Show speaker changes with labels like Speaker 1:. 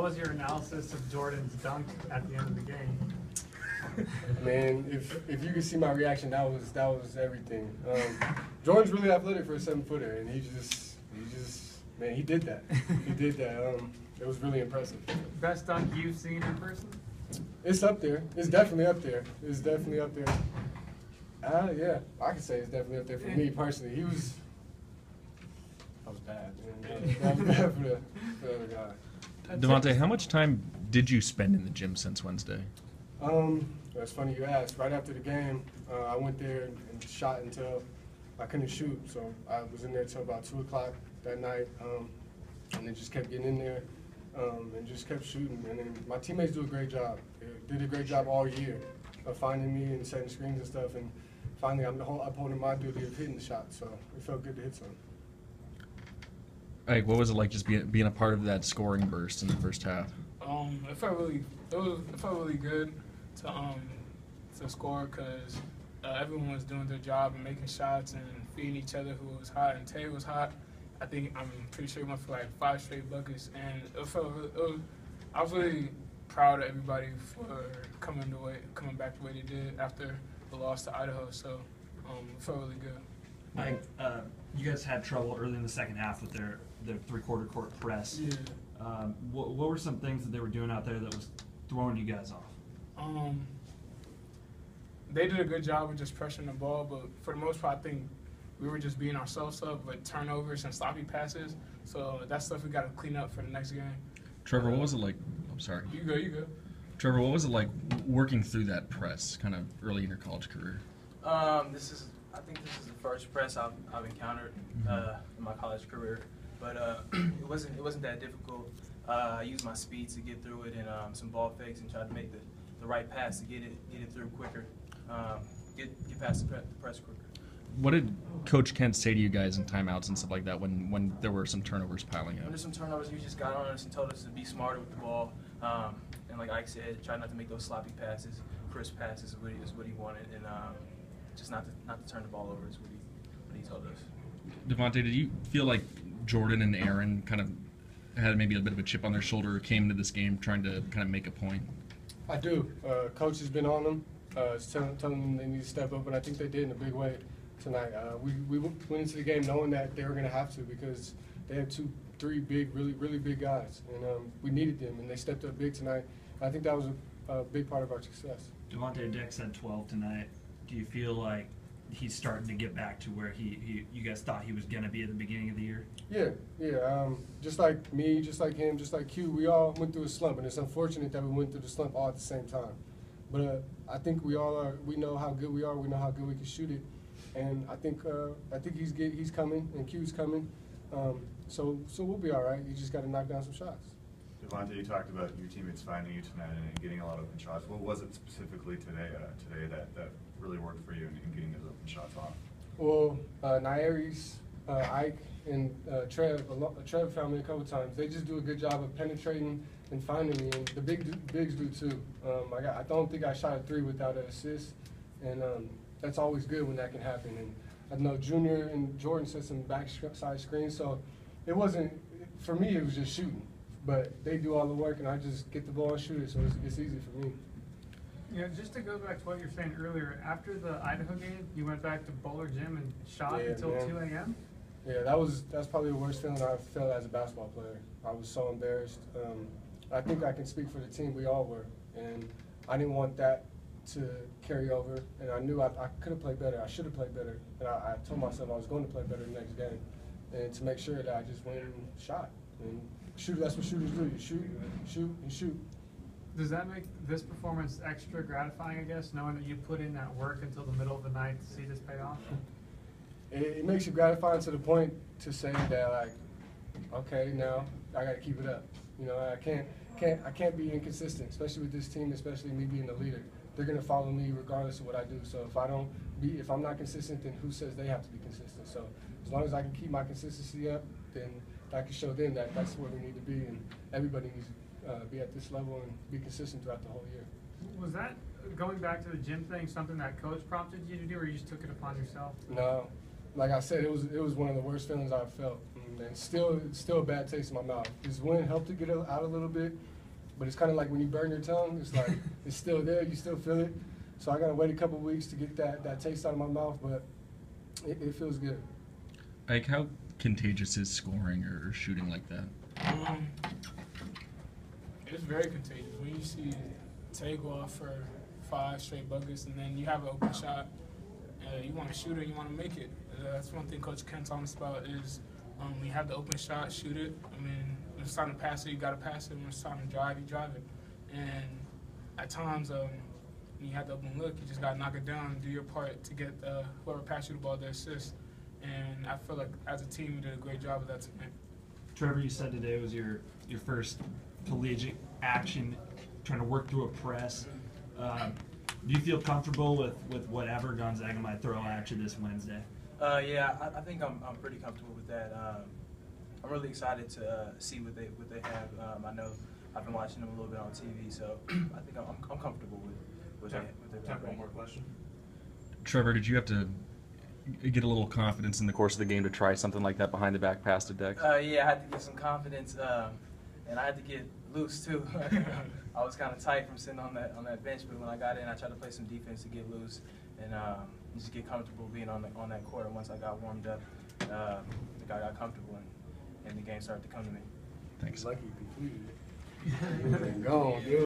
Speaker 1: was your analysis of Jordan's dunk at the end of the game?
Speaker 2: Man, if you could see my reaction, that was everything. Jordan's really athletic for a 7-footer, and he just man, he did that. He did that. It was really impressive.
Speaker 1: Best dunk you've seen in person?
Speaker 2: It's up there. It's definitely up there. It's definitely up there. Yeah, I can say it's definitely up there for me personally. That was bad, man. That was bad for the other guy.
Speaker 3: DaVonte, how much time did you spend in the gym since Wednesday?
Speaker 2: That's funny you asked. Right after the game, I went there and shot until I couldn't shoot. So I was in there till about 2 o'clock that night, and then just kept getting in there and just kept shooting. And then my teammates do a great job. They did a great job all year of finding me and setting screens and stuff. And finally, I'm upholding my duty of hitting the shot. So it felt good to hit some.
Speaker 3: Ike, what was it like just being a part of that scoring burst in the first half?
Speaker 4: It felt really good to score because everyone was doing their job and making shots and feeding each other who was hot, and Tay was hot. I'm pretty sure we went for like 5 straight buckets, and I was really proud of everybody for coming back the way they did after the loss to Idaho. So it felt really good.
Speaker 5: Mike, you guys had trouble early in the second half with their 3/4 court press.
Speaker 4: Yeah.
Speaker 5: What were some things that they were doing out there that was throwing you guys off?
Speaker 4: They did a good job of just pressuring the ball, but for the most part, I think we were just being ourselves up with turnovers and sloppy passes. So that's stuff we got to clean up for the next game.
Speaker 3: Trevor, what was it like? I'm sorry.
Speaker 4: You go.
Speaker 3: Trevor, what was it like working through that press kind of early in your college career?
Speaker 6: I think this is the first press I've encountered in my college career, but it wasn't that difficult. I used my speed to get through it and some ball fakes and try to make the right pass to get it through quicker, get past the press quicker.
Speaker 3: What did Coach Kent say to you guys in timeouts and stuff like that when there were some turnovers piling up?
Speaker 6: When there's some turnovers, he just got on us and told us to be smarter with the ball, and like Ike said, try not to make those sloppy passes. Crisp passes is what he wanted, and just not to turn the ball over is what he told us.
Speaker 3: DaVonte, did you feel like Jordan and Aaron kind of had maybe a bit of a chip on their shoulder, came into this game trying to kind of make a point?
Speaker 2: I do. Coach has been on them, telling them they need to step up, and I think they did in a big way tonight. We went into the game knowing that they were going to have to because they had 3 big, really big guys, and we needed them, and they stepped up big tonight. I think that was a big part of our success.
Speaker 5: DaVonte Dick said 12 tonight. Do you feel like he's starting to get back to where you guys thought he was going to be at the beginning of the year?
Speaker 2: Yeah. Just like me, just like him, just like Q, we all went through a slump, and it's unfortunate that we went through the slump all at the same time. But I think we know how good we are. We know how good we can shoot it, and I think he's coming, and Q's coming. So we'll be all right. You just got to knock down some shots.
Speaker 7: DaVonte, you talked about your teammates finding you tonight and getting a lot of open shots. What was it specifically today that really worked for you in getting those open shots off?
Speaker 2: Well, Nairi's, Ike, and Trev found me a couple times. They just do a good job of penetrating and finding me, and the bigs do too. I don't think I shot a 3 without an assist, and that's always good when that can happen. And I know Junior and Jordan set some backside screens, so it wasn't, for me it was just shooting. But they do all the work, and I just get the ball and shoot it, so it's easy for me.
Speaker 1: Yeah, just to go back to what you were saying earlier, after the Idaho game, you went back to Bowler Gym and shot until 2 a.m.?
Speaker 2: Yeah, that's probably the worst feeling I've felt as a basketball player. I was so embarrassed. I think I can speak for the team. We all were, and I didn't want that to carry over. And I knew I could have played better. I should have played better. And I told myself I was going to play better the next game, and to make sure that I just went and shot. And shoot, that's what shooters do. You shoot, and shoot.
Speaker 1: Does that make this performance extra gratifying, I guess, knowing that you put in that work until the middle of the night to see this pay off?
Speaker 2: It makes you gratifying to the point to say that, like, okay, now I got to keep it up. You know, I can't be inconsistent, especially with this team, especially me being the leader. They're gonna follow me regardless of what I do. So if I'm not consistent, then who says they have to be consistent? So as long as I can keep my consistency up, then I can show them that that's where we need to be, and everybody needs to be at this level and be consistent throughout the whole year.
Speaker 1: Was that, going back to the gym thing, something that coach prompted you to do, or you just took it upon yourself?
Speaker 2: No, like I said, it was one of the worst feelings I've felt. man, still a bad taste in my mouth. This win helped to get it out a little bit, but it's kind of like when you burn your tongue, it's like it's still there, you still feel it. So I gotta wait a couple weeks to get that taste out of my mouth, but it feels good.
Speaker 3: Like, how contagious is scoring or shooting like that?
Speaker 4: It's very contagious. When you see Tay go off for 5 straight buckets and then you have an open shot, you want to shoot it, you want to make it. That's one thing Coach Ken taught us about is when you have the open shot, shoot it. I mean, when it's time to pass it, you got to pass it. When it's time to drive, you drive it. And at times, when you have the open look, you just got to knock it down and do your part to get whoever passed you the ball the assist. And I feel like as a team, we did a great job of that tonight.
Speaker 5: Trevor, you said today was your first collegiate action, trying to work through a press. Do you feel comfortable with whatever Gonzaga might throw at you this Wednesday?
Speaker 6: Yeah, I think I'm pretty comfortable with that. I'm really excited to see what they have. I know I've been watching them a little bit on TV, so I think I'm comfortable with their
Speaker 5: One more question.
Speaker 3: Trevor, did you have to get a little confidence in the course of the game to try something like that behind the back pass to Dex?
Speaker 6: Yeah, I had to get some confidence, and I had to get loose too. I was kind of tight from sitting on that bench, but when I got in, I tried to play some defense to get loose and just get comfortable being on that court. And once I got warmed up, I think I got comfortable, and the game started to come to me.
Speaker 3: Thanks.
Speaker 2: Lucky you completed it. Gone, dude.